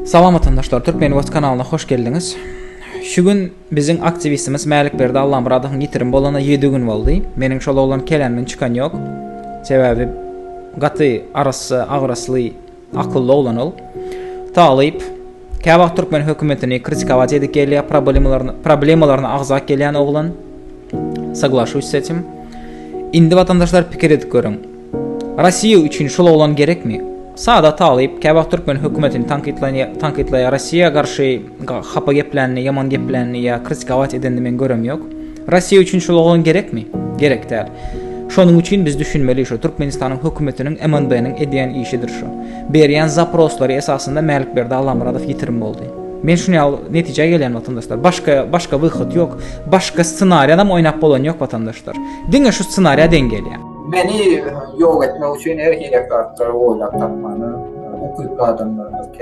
Salam vatandaşlar, Türkmenwatch kanalına hoş geldiniz. Şu gün bizim aktivistimiz Mälikberdi Allamuradowyň ýitirim bolana 7 gün boldy. Meniň şol oglan kelenmen çykan ýok. Sebäbi gaty arasy agrasly akylly oglan ol. Taýyp Käbag Türkmen hökümetini kritikawat edip gelýär, problemalaryny agzak gelýän oglan. Saglaşyş etdim. Indi vatandaşlar pikir edip görün. Rossiýa üçin şol oglan gerekmi? Sada taýyp Käbag Türkmen hökümetini tankitlaýar, Rossiýa garşy hapa geplerini, yaman geplerini ýa kritikawat edende men görem ýok. Rossiýa üçin şol oglan gerekmi? Gerek däl. Şonuň üçin biz düşünmeli şu Türkmenistanyň hökümetiniň MNB-niň edýän işidir şu. Berýän zaproslary esasında Mälikberdi Allamuradow ýitirim boldy. Men şuny netije gelýän vatandaşlar. Başka wyhyd ýok, başka ssenariýadam oýnap bolan ýok vatandaşlar. Diňe şu ssenariýa den gelýär. Beni yok etmek için her hile kartları oylap tapmanı, okuyup adamlarını